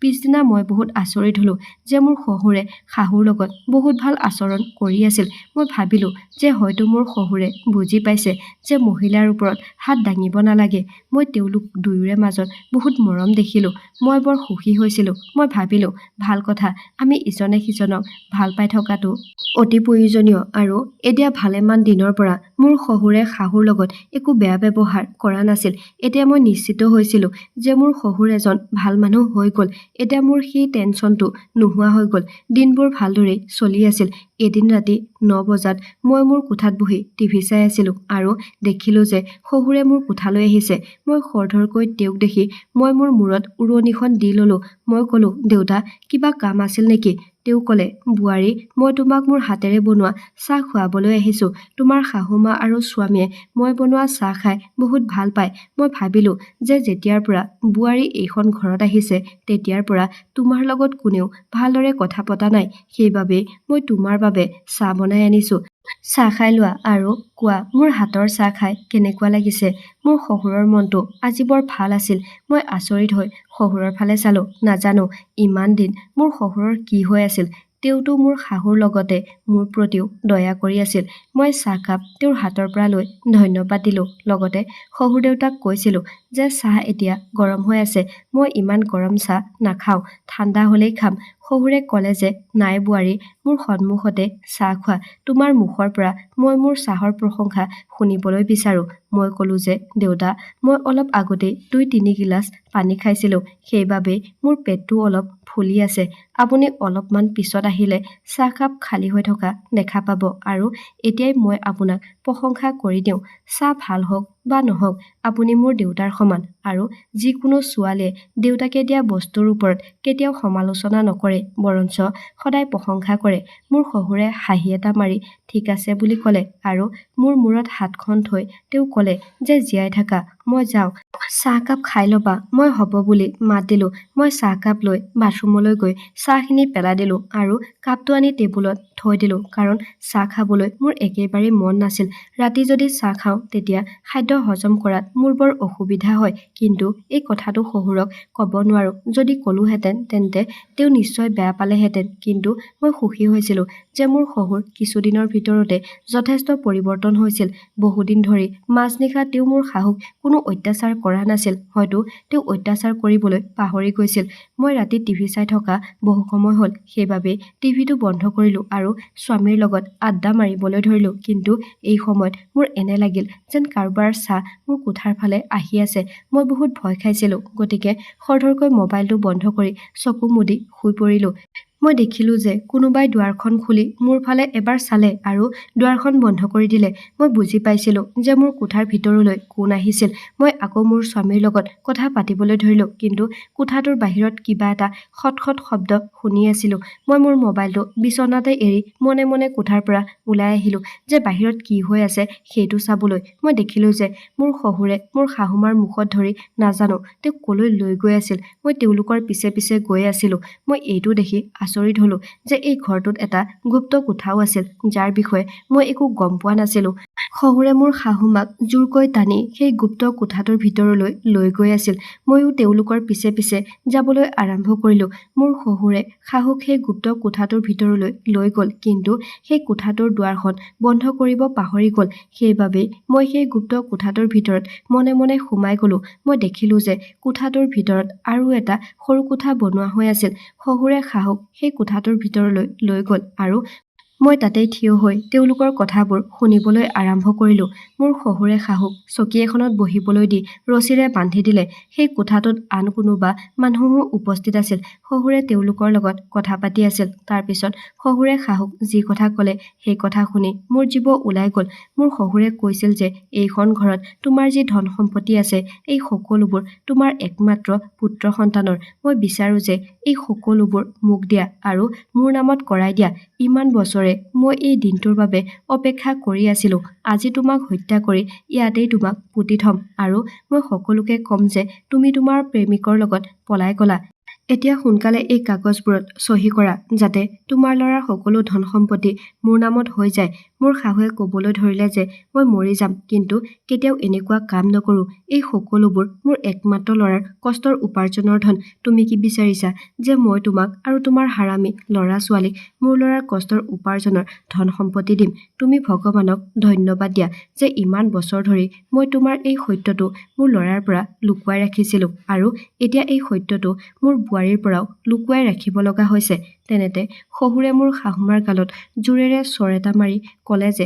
পিছদিনা মই বহুত আচৰিত হ'লোঁ যে মোৰ শহুৰে শাহুৰ লগত বহুত ভাল আচৰণ কৰি আছিল। মই ভাবিলোঁ যে হয়তো মোৰ শহুৰে বুজি পাইছে যে মহিলাৰ ওপৰত হাত দাঙিব নালাগে। মই তেওঁলোক দুয়োৰে মাজত বহুত মৰম দেখিলোঁ। মই বৰ সুখী হৈছিলোঁ। মই ভাবিলোঁ, ভাল কথা, আমি ইজনে সিজনক ভাল পাই থকাটো অতি প্ৰয়োজনীয়। আৰু এতিয়া ভালেমান দিনৰ পৰা মোৰ শহুৰে শাহুৰ লগত একো বেয়া ব্যৱহাৰ কৰা নাছিল। এতিয়া মই নিশ্চিত হৈছিলোঁ যে মোৰ শহুৰ এজন ভাল মানুহ হৈ গ'ল। এতিয়া মোৰ সেই টেনচনটো নোহোৱা হৈ গ'ল। দিনবোৰ ভালদৰেই চলি আছিল। এদিন ৰাতি 9 বজাত মই মোৰ কোঠাত বহি টিভি চাই আছিলোঁ আৰু দেখিলোঁ যে শহুৰে মোৰ কোঠালৈ আহিছে। মই খৰধৰকৈ তেওঁক দেখি মই মোৰ মূৰত উৰণিখন দি ল'লোঁ। মই ক'লোঁ, দেউতা, কিবা কাম আছিল নেকি? তেওঁ ক'লে, বোৱাৰী, মই তোমাক মোৰ হাতেৰে বনোৱা চাহ খুৱাবলৈ আহিছোঁ। তোমাৰ শাহুমা আৰু স্বামীয়ে মই বনোৱা চাহ খাই বহুত ভাল পায়। মই ভাবিলোঁ যে যেতিয়াৰ পৰা বোৱাৰী এইখন ঘৰত আহিছে, তেতিয়াৰ পৰা তোমাৰ লগত কোনেও ভালদৰে কথা পতা নাই। সেইবাবেই মই তোমাৰ বাবে চাহ বনাই আনিছোঁ। চাহ খাই লোৱা আৰু কোৱা, মোৰ হাতৰ চাহ খাই কেনেকুৱা লাগিছে? মোৰ শহুৰৰ মনটো আজি বৰ ভাল আছিল। মই আচৰিত হৈ শহুৰৰ ফালে চালোঁ। নাজানো ইমান দিন মোৰ শহুৰৰ কি হৈ আছিল। তেওঁতো মোৰ শাহুৰ লগতে মোৰ প্ৰতিও দয়া কৰি আছিল। মই চাহকাপ তেওঁৰ হাতৰ পৰা লৈ ধন্যবাদ দিলোঁ। লগতে শহুৰ দেউতাক কৈছিলোঁ যে চাহ এতিয়া গৰম হৈ আছে। মই ইমান গৰম চাহ নাখাওঁ, ঠাণ্ডা হ'লেই খাম। শহুৰে ক'লে যে, নাই বোৱাৰী, মোৰ সন্মুখতে চাহ খোৱা। তোমাৰ মুখৰ পৰা মই মোৰ চাহৰ প্ৰশংসা শুনিবলৈ বিচাৰোঁ। মই ক'লোঁ যে, দেউতা, মই অলপ আগতেই 2-3 গিলাচ পানী খাইছিলোঁ। সেইবাবেই মোৰ পেটটো অলপ ফুলি আছে। আপুনি অলপমান পিছত আহিলে চাহকাপ খালী হৈ থকা দেখা পাব আৰু এতিয়াই মই আপোনাক প্ৰশংসা কৰি দিওঁ। চাহ ভাল হওক বা নহওক, আপুনি মোৰ দেউতাৰ সমান। আৰু যিকোনো ছোৱালীয়ে দেউতাকে দিয়া বস্তুৰ ওপৰত কেতিয়াও সমালোচনা নকৰে, বৰঞ্চ সদায় প্ৰশংসা কৰে। মোৰ শহুৰে হাঁহি এটা মাৰি ঠিক আছে বুলি ক'লে আৰু মোৰ মূৰত হাতখন থৈ তেওঁ ক'লে যে জীয়াই থাকা, মই যাওঁ। চাহকাপ খাই ল'বা। মই হ'ব বুলি মাত দিলোঁ। মই চাহকাপ লৈ বাথৰুমলৈ গৈ চাহখিনি পেলাই দিলোঁ আৰু কাপটো আনি টেবুলত থৈ দিলোঁ, কাৰণ চাহ খাবলৈ মোৰ একেবাৰেই মন নাছিল। ৰাতি যদি চাহ খাওঁ তেতিয়া খাদ্য হজম কৰাত মোৰ বৰ অসুবিধা হয়। কিন্তু এই কথাটো শহুৰক ক'ব নোৱাৰোঁ। যদি ক'লোহেঁতেন তেন্তে তেওঁ নিশ্চয় বেয়া পালেহেঁতেন। কিন্তু মই সুখী হৈছিলোঁ যে মোৰ শহুৰ কিছুদিনৰ ভিতৰতে যথেষ্ট পৰিৱৰ্তন হৈছিল। বহুদিন ধৰি মাজনিশা তেওঁ মোৰ শাহুক কোনো অত্যাচাৰ কৰা নাছিল। হয়তো তেওঁ অত্যাচাৰ কৰিবলৈ পাহৰি গৈছিল। মই ৰাতি টিভি চাই থকা বহু সময় হ'ল। সেইবাবেই টিভিটো বন্ধ কৰিলোঁ আৰু স্বামীৰ লগত আড্ডা মাৰিবলৈ ধৰিলোঁ। কিন্তু এই সময়ত মোৰ এনে লাগিল যেন কাৰোবাৰ ছাঁ মোৰ কোঠাৰ ফালে আহি আছে। মই বহুত ভয় খাইছিলোঁ। গতিকে খৰধৰকৈ মোবাইলটো বন্ধ কৰি চকু মুদি শুই পৰিলোঁ। মই দেখিলোঁ যে কোনোবাই দুৱাৰখন খুলি মোৰ ফালে এবাৰ চালে আৰু দুৱাৰখন বন্ধ কৰি দিলে। মই বুজি পাইছিলোঁ যে মোৰ কোঠাৰ ভিতৰলৈ কোন আহিছিল। মই আকৌ মোৰ স্বামীৰ লগত কথা পাতিবলৈ ধৰিলোঁ, কিন্তু কোঠাটোৰ বাহিৰত কিবা এটা খটখট শব্দ শুনি আছিলোঁ। মই মোৰ মোবাইলটো বিচনাতে এৰি মনে মনে কোঠাৰ পৰা ওলাই আহিলোঁ যে বাহিৰত কি হৈ আছে সেইটো চাবলৈ। মই দেখিলোঁ যে মোৰ শহুৰে মোৰ শাহুমাৰ মুখত ধৰি নাজানো তেওঁ ক'লৈ লৈ গৈ আছিল। মই তেওঁলোকৰ পিছে পিছে গৈ আছিলোঁ। মই এইটো দেখি আচৰিত হ'লোঁ যে এই ঘৰটোত এটা গুপ্ত কোঠাও আছিল, যাৰ বিষয়ে মই একো গম পোৱা নাছিলোঁ। শহুৰে মোৰ শাহুমাক জোৰকৈ টানি সেই গুপ্ত কোঠাটোৰ ভিতৰলৈ লৈ গৈ আছিল। ময়ো তেওঁলোকৰ পিছে পিছে যাবলৈ আৰম্ভ কৰিলোঁ। মোৰ শহুৰে শাহুক সেই গুপ্ত কোঠাটোৰ ভিতৰলৈ লৈ গ'ল, কিন্তু সেই কোঠাটোৰ দুৱাৰখন বন্ধ কৰিব পাহৰি গ'ল। সেইবাবেই মই সেই গুপ্ত কোঠাটোৰ ভিতৰত মনে মনে সোমাই গ'লোঁ। মই দেখিলোঁ যে কোঠাটোৰ ভিতৰত আৰু এটা সৰু কোঠা বনোৱা হৈ আছিল। শহুৰে শাহুক সেই কোঠাটোৰ ভিতৰলৈ লৈ গ'ল আৰু মই তাতেই থিয় হৈ তেওঁলোকৰ কথাবোৰ শুনিবলৈ আৰম্ভ কৰিলোঁ। মোৰ শহুৰে শাহুক চকী এখনত বহিবলৈ দি ৰছীৰে বান্ধি দিলে। সেই কোঠাটোত আন কোনোবা মানুহো উপস্থিত আছিল। শহুৰে তেওঁলোকৰ লগত কথা পাতি আছিল। তাৰ পিছত শহুৰে শাহুক যি কথা ক'লে সেই কথা শুনি মোৰ জীৱ ওলাই গ'ল। মোৰ শহুৰে কৈছিল যে এইখন ঘৰত তোমাৰ যি ধন সম্পত্তি আছে, এই সকলোবোৰ তোমাৰ একমাত্ৰ পুত্ৰ সন্তানৰ। মই বিচাৰোঁ যে এই সকলোবোৰ মোক দিয়া আৰু মোৰ নামত কৰাই দিয়া। ইমান বছৰে বছৰে মই এই দিনটোৰ বাবে অপেক্ষা কৰি আছিলোঁ। আজি তোমাক হত্যা কৰি ইয়াতেই তোমাক পুতি থ'ম আৰু মই সকলোকে ক'ম যে তুমি তোমাৰ প্ৰেমিকৰ লগত পলাই গ'লা। এতিয়া সোনকালে এই কাগজবোৰত চহী কৰা যাতে তোমাৰ ল'ৰাৰ সকলো ধন সম্পত্তি মোৰ নামত হৈ যায়। মোৰ শাহুৱে ক'বলৈ ধৰিলে যে মই মৰি যাম, কিন্তু কেতিয়াও এনেকুৱা কাম নকৰোঁ। এই সকলোবোৰ মোৰ একমাত্ৰ ল'ৰাৰ কষ্টৰ উপাৰ্জনৰ ধন। তুমি কি বিচাৰিছা যে মই তোমাক আৰু তোমাৰ হাৰামী ল'ৰা-ছোৱালীক মোৰ ল'ৰাৰ কষ্টৰ উপাৰ্জনৰ ধন সম্পত্তি দিম? তুমি ভগৱানক ধন্যবাদ দিয়া যে ইমান বছৰ ধৰি মই তোমাৰ এই সত্যটো মোৰ ল'ৰাৰ পৰা লুকুৱাই ৰাখিছিলোঁ আৰু এতিয়া এই সত্যটো মোৰ বোৱাৰীৰ পৰাও লুকুৱাই ৰাখিব লগা হৈছে। তেনেতে শহুৰে মোৰ শাহুমাৰ গালত জোৰেৰে চৰ এটা মাৰি ক'লে যে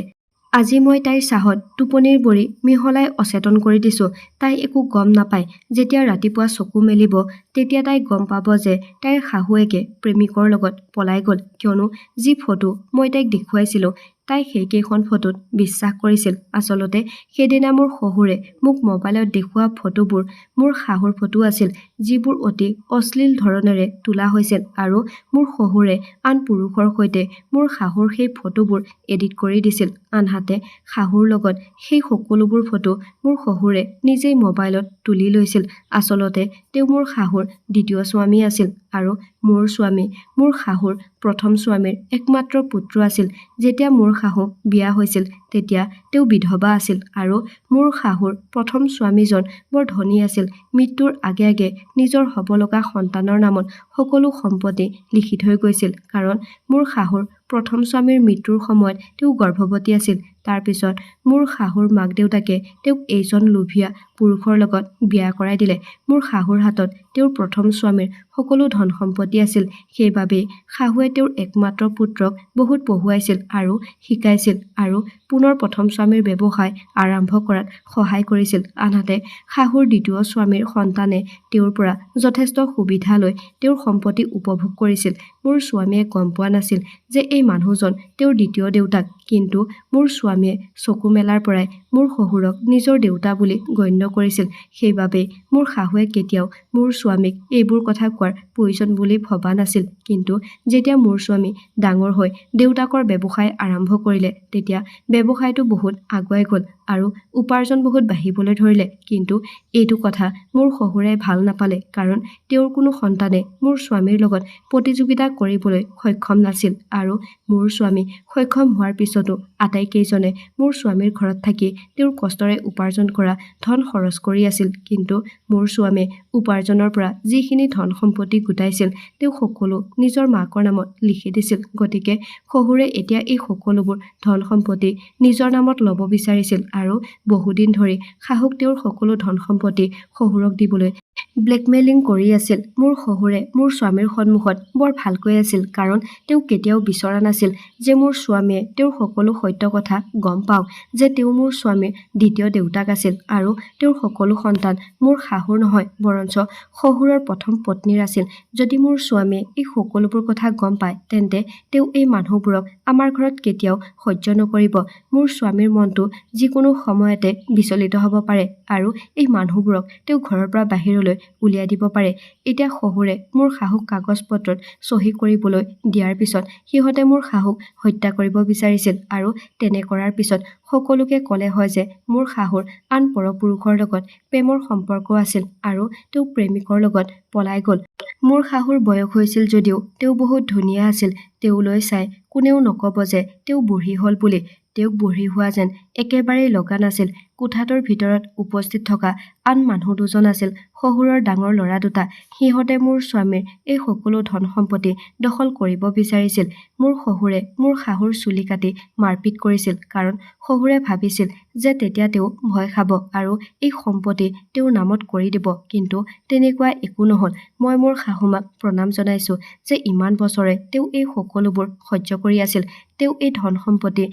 আজি মই তাইৰ চাহত টোপনিৰ বড়ি মিহলাই অচেতন কৰি দিছোঁ। তাই একো গম নাপায়। যেতিয়া ৰাতিপুৱা চকু মেলিব তেতিয়া তাই গম পাব যে তাইৰ শাহুৱেকে প্ৰেমিকৰ লগত পলাই গ'ল, কিয়নো যি ফটো মই তাইক দেখুৱাইছিলোঁ তাই সেইকেইখন ফটোত বিশ্বাস কৰিছিল। আচলতে সেইদিনা মোৰ শহুৰে মোক মোবাইলত দেখুওৱা ফটোবোৰ মোৰ শাহুৰ ফটো আছিল, যিবোৰ অতি অশ্লীল ধৰণেৰে তোলা হৈছিল আৰু মোৰ শহুৰে আন পুৰুষৰ সৈতে মোৰ শাহুৰ সেই ফটোবোৰ এডিট কৰি দিছিল। আনহাতে শাহুৰ লগত সেই সকলোবোৰ ফটো মোৰ শহুৰে নিজেই মোবাইলত তুলি লৈছিল। আচলতে তেওঁ মোৰ শাহুৰ দ্বিতীয় স্বামী আছিল আৰু মোৰ স্বামী মোৰ শাহুৰ প্ৰথম স্বামীৰ একমাত্ৰ পুত্ৰ আছিল। যেতিয়া মোৰ শাহু বিয়া হৈছিল তেতিয়া তেওঁ বিধৱা আছিল আৰু মোৰ শাহুৰ প্ৰথম স্বামীজন বৰ ধনী আছিল। মৃত্যুৰ আগে আগে নিজৰ হ'ব লগা সন্তানৰ নামত সকলো সম্পত্তি লিখি থৈ গৈছিল, কাৰণ মোৰ শাহুৰ প্ৰথম স্বামীৰ মৃত্যুৰ সময়ত তেওঁ গৰ্ভৱতী আছিল। তাৰ পিছত মোৰ শাহুৰ মাক দেউতাকে তেওঁক এইজন লোভীয়া পুৰুষৰ লগত বিয়া কৰাই দিলে। মোৰ শাহুৰ হাতত তেওঁৰ প্ৰথম স্বামীৰ সকলো ধন সম্পত্তি আছিল। সেইবাবেই শাহুৱে তেওঁৰ একমাত্ৰ পুত্ৰক বহুত পঢ়ুৱাইছিল আৰু শিকাইছিল আৰু পুনৰ প্ৰথম স্বামীৰ ব্যৱসায় আৰম্ভ কৰাত সহায় কৰিছিল। আনহাতে শাহুৰ দ্বিতীয় স্বামীৰ সন্তানে তেওঁৰ পৰা যথেষ্ট সুবিধা লৈ তেওঁৰ সম্পত্তি উপভোগ কৰিছিল। মোৰ স্বামীয়ে গম পোৱা নাছিল যে এই মানুহজন তেওঁৰ দ্বিতীয় দেউতাক, কিন্তু মোৰ স্বামীয়ে চকু মেলাৰ পৰাই মোৰ শহুৰক নিজৰ দেউতা বুলি গণ্য কৰিছিল। সেইবাবেই মোৰ শাহুৱে কেতিয়াও মোৰ স্বামীক এইবোৰ কথা কোৱাৰ প্ৰয়োজন বুলি ভবা নাছিল। কিন্তু যেতিয়া মোৰ স্বামী ডাঙৰ হৈ দেউতাকৰ ব্যৱসায় আৰম্ভ কৰিলে তেতিয়া ব্যৱসায়টো বহুত আগুৱাই গ'ল আৰু উপাৰ্জন বহুত বাঢ়িবলৈ ধৰিলে। কিন্তু এইটো কথা মোৰ শহুৰে ভাল নাপালে, কাৰণ তেওঁৰ কোনো সন্তানে মোৰ স্বামীৰ লগত প্ৰতিযোগিতা কৰিবলৈ সক্ষম নাছিল আৰু মোৰ স্বামী সক্ষম হোৱাৰ পিছতো আটাইকেইজনে মোৰ স্বামীৰ ঘৰত থাকি তেওঁৰ কষ্টৰে উপাৰ্জন কৰা ধন খৰচ কৰি আছিল। কিন্তু মোৰ স্বামীয়ে উপাৰ্জনৰ পৰা যিখিনি ধন সম্পত্তি গোটাইছিল তেওঁ সকলো নিজৰ মাকৰ নামত লিখি দিছিল। গতিকে শহুৰে এতিয়া এই সকলোবোৰ ধন সম্পত্তি নিজৰ নামত ল'ব বিচাৰিছিল আৰু বহুদিন ধৰি শাহুক তেওঁৰ সকলো ধন সম্পত্তি শহুৰক দিবলৈ ব্লেকমেইলিং কৰি আছিল। মোৰ শহুৰে মোৰ স্বামীৰ সন্মুখত বৰ ভালকৈ আছিল, কাৰণ তেওঁ কেতিয়াও বিচৰা নাছিল যে মোৰ স্বামীয়ে তেওঁৰ সকলো সত্য কথা গম পাওক, যে তেওঁ মোৰ স্বামীৰ দ্বিতীয় দেউতাক আছিল আৰু তেওঁৰ সকলো সন্তান মোৰ শাহুৰ নহয়, বৰঞ্চ শহুৰৰ প্ৰথম পত্নীৰ আছিল। যদি মোৰ স্বামীয়ে এই সকলোবোৰ কথা গম পায় তেন্তে তেওঁ এই মানুহবোৰক আমাৰ ঘৰত কেতিয়াও সহ্য নকৰিব। মোৰ স্বামীৰ মনটো যিকোনো সময়তে বিচলিত হ'ব পাৰে আৰু এই মানুহবোৰক তেওঁ ঘৰৰ পৰা বাহিৰলৈ উলিয়াই দিব পাৰে। এতিয়া শহুৰে মোৰ শাহুক কাগজ পত্ৰত চহী কৰিবলৈ দিয়াৰ পিছত সিহঁতে মোৰ শাহুক হত্যা কৰিব বিচাৰিছিল আৰু তেনে কৰাৰ পিছত সকলোকে ক'লে হয় যে মোৰ শাহুৰ আন পৰপুৰুষৰ লগত প্ৰেমৰ সম্পৰ্ক আছিল আৰু তেওঁ প্ৰেমিকৰ লগত পলাই গ'ল। মোৰ শাহুৰ বয়স হৈছিল যদিও তেওঁ বহুত ধুনীয়া আছিল। তেওঁলৈ চাই কোনেও নক'ব যে তেওঁ বুঢ়ী হ'ল বুলি। তেওঁক বুঢ়ী হোৱা যেন একেবাৰেই লগা নাছিল। কোঠাটোৰ ভিতৰত উপস্থিত থকা আন মানুহ দুজন আছিল শহুৰৰ ডাঙৰ ল'ৰা দুটা। সিহঁতে মোৰ স্বামীৰ এই সকলো ধন সম্পত্তি দখল কৰিব বিচাৰিছিল। মোৰ শহুৰে মোৰ শাহুৰ চুলি কাটি মাৰপিট কৰিছিল, কাৰণ শহুৰে ভাবিছিল যে তেতিয়া তেওঁ ভয় খাব আৰু এই সম্পত্তি তেওঁৰ নামত কৰি দিব। কিন্তু তেনেকুৱা একো নহ'ল। মই মোৰ শাহুমাক প্ৰণাম জনাইছোঁ যে ইমান বছৰে তেওঁ এই সকলোবোৰ সহ্য কৰি আছিল। তেওঁ এই ধন সম্পত্তি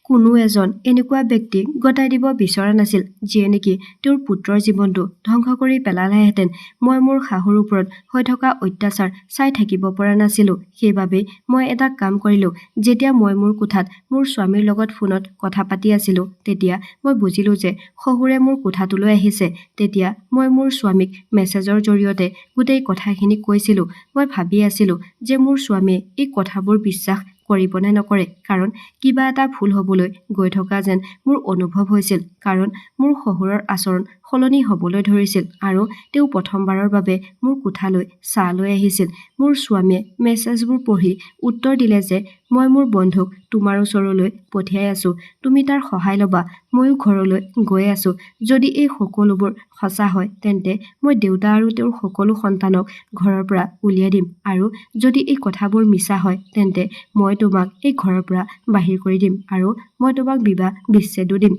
কোনো এজন এনেকুৱা ব্যক্তিক গতাই দিব বিচৰা নাছিল যিয়ে নেকি তেওঁৰ পুত্ৰৰ জীৱনটো ধ্বংস কৰি পেলালেহেঁতেন। মই মোৰ শাহুৰ ওপৰত হৈ থকা অত্যাচাৰ চাই থাকিব পৰা নাছিলোঁ। সেইবাবেই মই এটা কাম কৰিলোঁ। যেতিয়া মই মোৰ কোঠাত মোৰ স্বামীৰ লগত ফোনত কথা পাতি আছিলোঁ তেতিয়া মই বুজিলোঁ যে শহুৰে মোৰ কোঠাটোলৈ আহিছে। তেতিয়া মই মোৰ স্বামীক মেছেজৰ জৰিয়তে গোটেই কথাখিনি কৈছিলোঁ। মই ভাবি আছিলোঁ যে মোৰ স্বামীয়ে এই কথাবোৰ বিশ্বাস কৰিব নে নকৰে, কাৰণ কিবা এটা ভুল হ'বলৈ গৈ থকা যেন মোৰ অনুভৱ হৈছিল, কাৰণ মোৰ শহুৰৰ আচৰণ সলনি হ'বলৈ ধৰিছিল আৰু তেওঁ প্ৰথমবাৰৰ বাবে মোৰ কোঠালৈ চাহ লৈ আহিছিল। মোৰ স্বামীয়ে মেছেজবোৰ পঢ়ি উত্তৰ দিলে যে মই মোৰ বন্ধুক তোমাৰ ওচৰলৈ পঠিয়াই আছো, তুমি তাৰ সহায় ল'বা, ময়ো ঘৰলৈ গৈ আছো। যদি এই সকলোবোৰ সঁচা হয় তেন্তে মই দেউতা আৰু তেওঁৰ সকলো সন্তানক ঘৰৰ পৰা উলিয়াই দিম, আৰু যদি এই কথাবোৰ মিছা হয় তেন্তে মই তোমাক এই ঘৰৰ পৰা বাহিৰ কৰি দিম আৰু মই তোমাক বিবাহ বিচ্ছেদো দিম।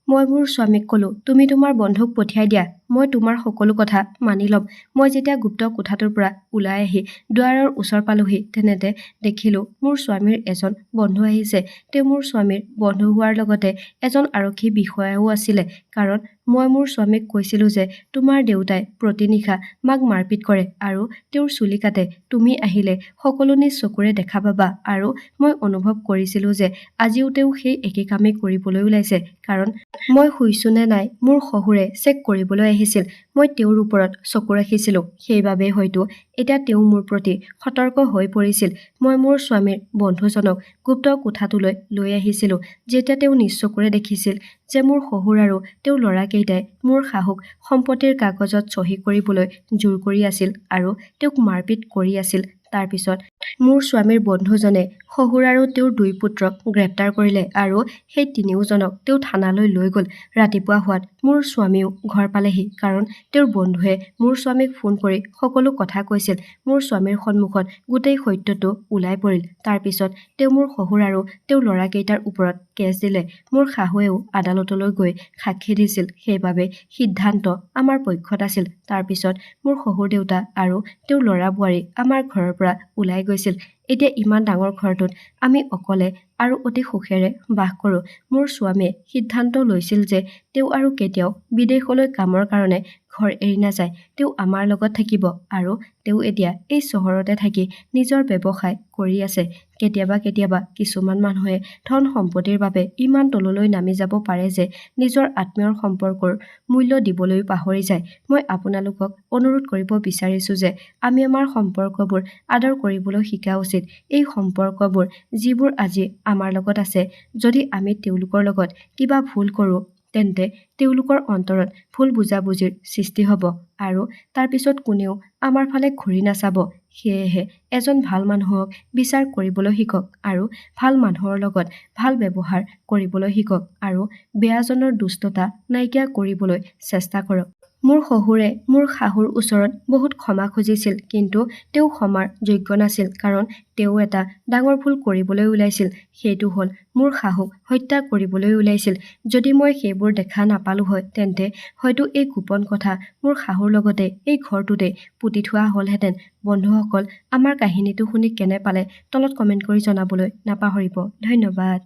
মই মোৰ স্বামীক ক'লো, তুমি তোমাৰ বন্ধুক পঠিয়াই দিয়া, মই তোমাৰ সকলো কথা মানি ল'ম। মই যেতিয়া গুপ্ত কোঠাটোৰ পৰা ওলাই আহি দুৱাৰৰ ওচৰ পালোহি তেনেতে দেখিলো মোৰ স্বামীৰ এজন বন্ধু আহিছে। তেওঁ মোৰ স্বামীৰ বন্ধু হোৱাৰ লগতে এজন আৰক্ষী বিষয়াও আছিলে, কাৰণ মই মোৰ স্বামীক কৈছিলো যে তোমাৰ দেউতাই প্ৰতিনিশা মাক মাৰপিট কৰে আৰু তেওঁৰ চুলি কাটে, তুমি আহিলে সকলো নিজ চকুৰে দেখা পাবা। আৰু মই অনুভৱ কৰিছিলো যে আজিও তেওঁ সেই একে কামেই কৰিবলৈ ওলাইছে, কাৰণ মই শুইছো নে নাই মোৰ শহুৰে চেক কৰিবলৈ আহিছিল। মই তেওঁৰ ওপৰত চকু ৰাখিছিলো, সেইবাবেই হয়তো এতিয়া তেওঁ মোৰ প্ৰতি সতৰ্ক হৈ পৰিছিল। মই মোৰ স্বামীৰ বন্ধুজনক গুপ্ত কোঠাটোলৈ লৈ আহিছিলো, যেতিয়া তেওঁ নিজ চকুৰে দেখিছিল যে মোৰ শহুৰ আৰু তেওঁৰ ল'ৰাকেইটাই মোৰ শাহুক সম্পত্তিৰ কাগজত চহী কৰিবলৈ জোৰ কৰি আছিল আৰু তেওঁক মাৰপিট কৰি আছিল। তাৰ পিছত মোৰ স্বামীৰ বন্ধুজনে শহুৰ আৰু তেওঁৰ 2 পুত্ৰক গ্ৰেপ্তাৰ কৰিলে আৰু সেই তিনিওজনক তেওঁ থানালৈ লৈ গ'ল। ৰাতিপুৱা হোৱাত মোৰ স্বামীও ঘৰ পালেহি, কাৰণ তেওঁৰ বন্ধুৱে মোৰ স্বামীক ফোন কৰি সকলো কথা কৈছিল। মোৰ স্বামীৰ সন্মুখত গোটেই সত্যটো ওলাই পৰিল। তাৰ পিছত তেওঁ মোৰ শহুৰ আৰু তেওঁৰ ল'ৰাকেইটাৰ ওপৰত কেছ দিলে। মোৰ শাহুৱেও আদালতলৈ গৈ সাক্ষী দিছিল, সেইবাবে সিদ্ধান্ত আমাৰ পক্ষত আছিল। তাৰ পিছত মোৰ শহুৰ দেউতা আৰু তেওঁৰ ল'ৰা বোৱাৰী আমাৰ ঘৰৰ পৰা ওলাই গৈছিল। এতিয়া ইমান ডাঙৰ ঘৰটোত আমি অকলে আৰু অতি সুখেৰে বাস কৰোঁ। মোৰ স্বামীয়ে সিদ্ধান্ত লৈছিল যে তেওঁ আৰু কেতিয়াও বিদেশলৈ কামৰ কাৰণে ঘৰ এৰি নাযায়, তেওঁ আমাৰ লগত থাকিব আৰু তেওঁ এতিয়া এই চহৰতে থাকি নিজৰ ব্যৱসায় কৰি আছে। কেতিয়াবা কিছুমান মানুহে ধন সম্পত্তিৰ বাবে ইমান তললৈ নামি যাব পাৰে যে নিজৰ আত্মীয়ৰ সম্পৰ্কৰ মূল্য দিবলৈও পাহৰি যায়। মই আপোনালোকক অনুৰোধ কৰিব বিচাৰিছো যে আমি আমাৰ সম্পৰ্কবোৰ আদৰ কৰিবলৈ শিকা উচিত। এই সম্পৰ্কবোৰ যিবোৰ আজি আমাৰ লগত আছে, যদি আমি তেওঁলোকৰ লগত কিবা ভুল কৰোঁ তেন্তে তেওঁলোকৰ অন্তৰত ভুল বুজাবুজিৰ সৃষ্টি হ'ব আৰু তাৰ পিছত কোনেও আমাৰ ফালে ঘূৰি নাচাব। সেয়েহে এজন ভাল মানুহক বিচাৰ কৰিবলৈ শিকক আৰু ভাল মানুহৰ লগত ভাল ব্যৱহাৰ কৰিবলৈ শিকক আৰু বেয়াজনৰ দুষ্টতা নাইকিয়া কৰিবলৈ চেষ্টা কৰক। মোৰ শহুৰে মোৰ শাহুৰ ওচৰত বহুত ক্ষমা খুজিছিল, কিন্তু তেওঁ ক্ষমাৰ যোগ্য নাছিল, কাৰণ তেওঁ এটা ডাঙৰ ভুল কৰিবলৈ ওলাইছিল। সেইটো হ'ল মোৰ শাহুক হত্যা কৰিবলৈ ওলাইছিল। যদি মই সেইবোৰ দেখা নাপালো হয় তেন্তে হয়তো এই গোপন কথা মোৰ শাহুৰ লগতে এই ঘৰটোতে পুতি থোৱা হ'লহেঁতেন। বন্ধুসকল, আমাৰ কাহিনীটো শুনি কেনে পালে তলত কমেণ্ট কৰি জনাবলৈ নাপাহৰিব। ধন্যবাদ।